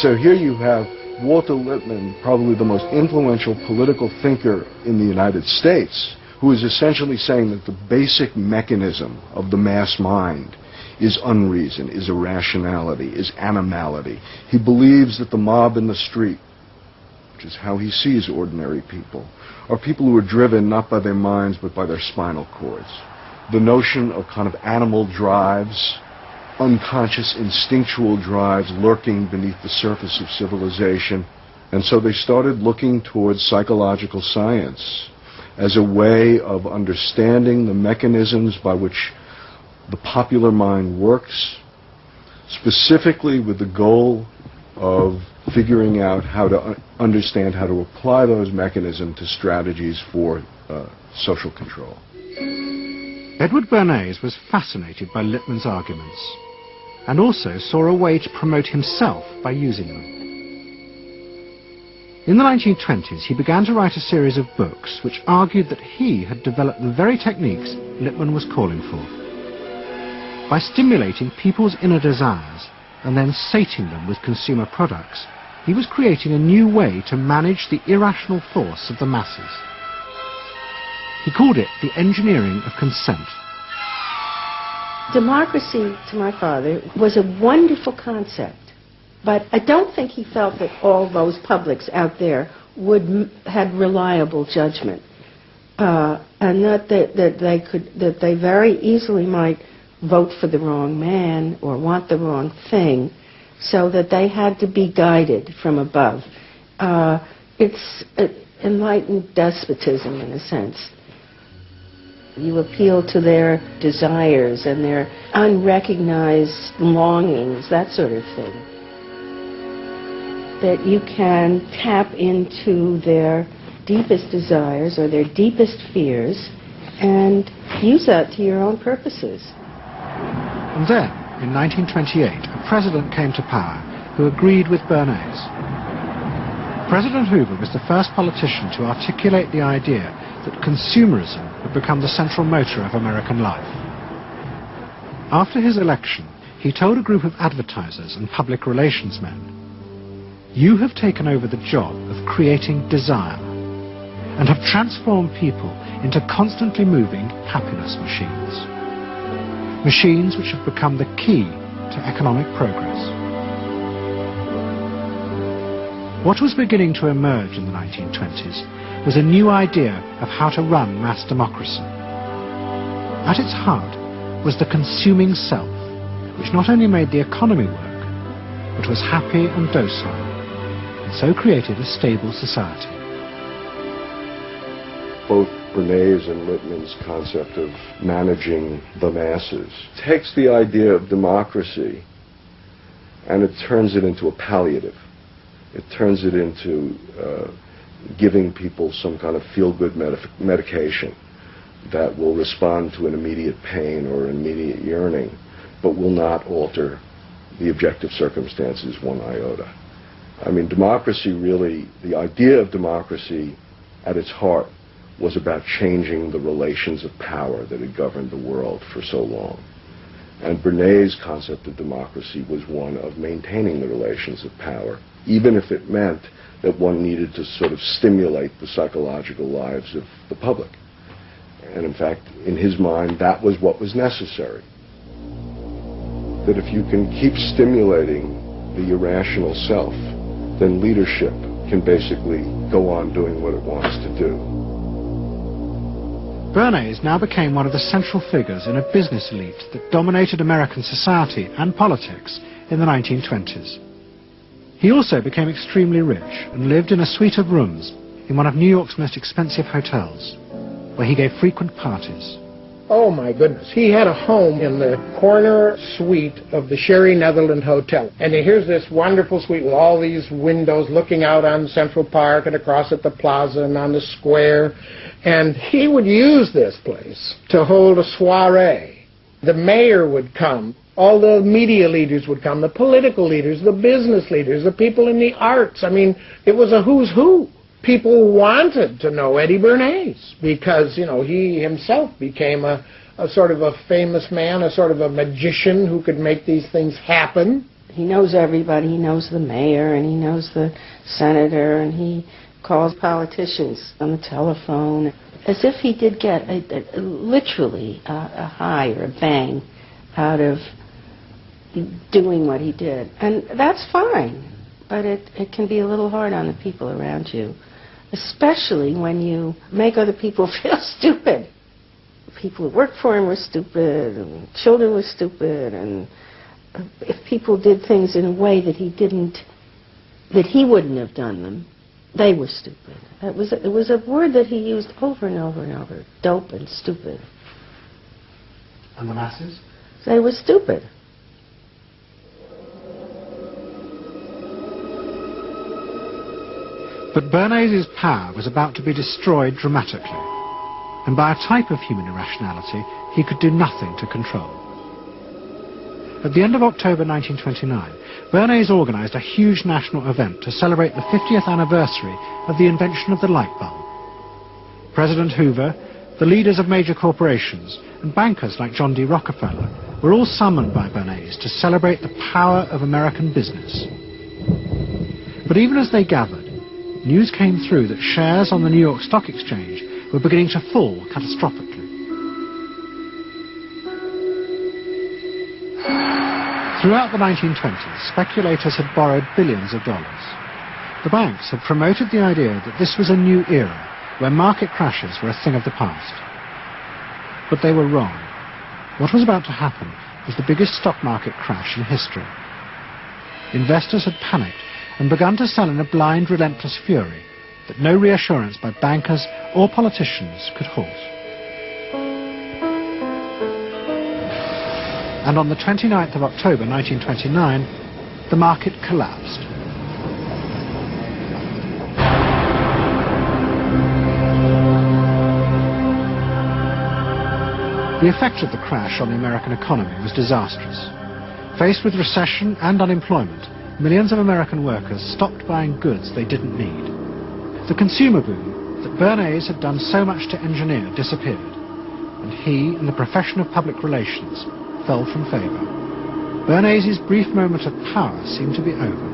So here you have Walter Lippmann, probably the most influential political thinker in the United States, who is essentially saying that the basic mechanism of the mass mind is unreason, is irrationality, is animality. He believes that the mob in the street, which is how he sees ordinary people, are people who are driven not by their minds but by their spinal cords. The notion of kind of animal drives, unconscious instinctual drives lurking beneath the surface of civilization. And so they started looking towards psychological science as a way of understanding the mechanisms by which the popular mind works, specifically with the goal of figuring out how to understand how to apply those mechanisms to strategies for social control. Edward Bernays was fascinated by Lippmann's arguments and also saw a way to promote himself by using them. In the 1920s, he began to write a series of books which argued that he had developed the very techniques Lippmann was calling for. By stimulating people's inner desires and then sating them with consumer products, he was creating a new way to manage the irrational force of the masses. He called it the engineering of consent. Democracy, to my father, was a wonderful concept, but I don't think he felt that all those publics out there had reliable judgment, and that they very easily might vote for the wrong man or want the wrong thing, so that they had to be guided from above. It's enlightened despotism in a sense. You appeal to their desires and their unrecognized longings, that sort of thing. That you can tap into their deepest desires or their deepest fears and use that to your own purposes. And then, in 1928, a president came to power who agreed with Bernays. President Hoover was the first politician to articulate the idea that consumerism had become the central motor of American life. After his election, he told a group of advertisers and public relations men, "You have taken over the job of creating desire and have transformed people into constantly moving happiness machines. Machines which have become the key to economic progress." What was beginning to emerge in the 1920s was a new idea of how to run mass democracy. At its heart was the consuming self, which not only made the economy work, but was happy and docile, and so created a stable society. Both Bernays and Lippmann's concept of managing the masses takes the idea of democracy and it turns it into a palliative. It turns it into giving people some kind of feel-good medication that will respond to an immediate pain or an immediate yearning, but will not alter the objective circumstances one iota. I mean, democracy really, the idea of democracy at its heart was about changing the relations of power that had governed the world for so long. And Bernays' concept of democracy was one of maintaining the relations of power, even if it meant that one needed to sort of stimulate the psychological lives of the public. And in fact, in his mind, that was what was necessary. That if you can keep stimulating the irrational self, then leadership can basically go on doing what it wants to do. Bernays now became one of the central figures in a business elite that dominated American society and politics in the 1920s. He also became extremely rich and lived in a suite of rooms in one of New York's most expensive hotels, where he gave frequent parties. Oh my goodness, he had a home in the corner suite of the Sherry Netherland Hotel. And here's this wonderful suite with all these windows looking out on Central Park and across at the plaza and on the square. And he would use this place to hold a soiree. The mayor would come. All the media leaders would come, the political leaders, the business leaders, the people in the arts. I mean, it was a who's who. People wanted to know Eddie Bernays because, you know, he himself became a sort of a famous man, a sort of a magician who could make these things happen. He knows everybody. He knows the mayor, and he knows the senator, and he calls politicians on the telephone, as if he did get literally a high or a bang out of doing what he did. And that's fine, but it can be a little hard on the people around you, especially when you make other people feel stupid. People who worked for him were stupid, and children were stupid, and if people did things in a way that he wouldn't have done them, they were stupid. It was a word that he used over and over and over, dope and stupid. And the masses? They were stupid. But Bernays' power was about to be destroyed dramatically, and by a type of human irrationality he could do nothing to control. At the end of October 1929, Bernays organised a huge national event to celebrate the 50th anniversary of the invention of the light bulb. President Hoover, the leaders of major corporations, and bankers like John D. Rockefeller were all summoned by Bernays to celebrate the power of American business. But even as they gathered, news came through that shares on the New York Stock Exchange were beginning to fall catastrophically. Throughout the 1920s, speculators had borrowed billions of dollars. The banks had promoted the idea that this was a new era where market crashes were a thing of the past. But they were wrong. What was about to happen was the biggest stock market crash in history. Investors had panicked and begun to sell in a blind, relentless fury that no reassurance by bankers or politicians could halt. And on the 29th of October 1929, the market collapsed. The effect of the crash on the American economy was disastrous. Faced with recession and unemployment, millions of American workers stopped buying goods they didn't need. The consumer boom that Bernays had done so much to engineer disappeared, and he and the profession of public relations fell from favour. Bernays' brief moment of power seemed to be over.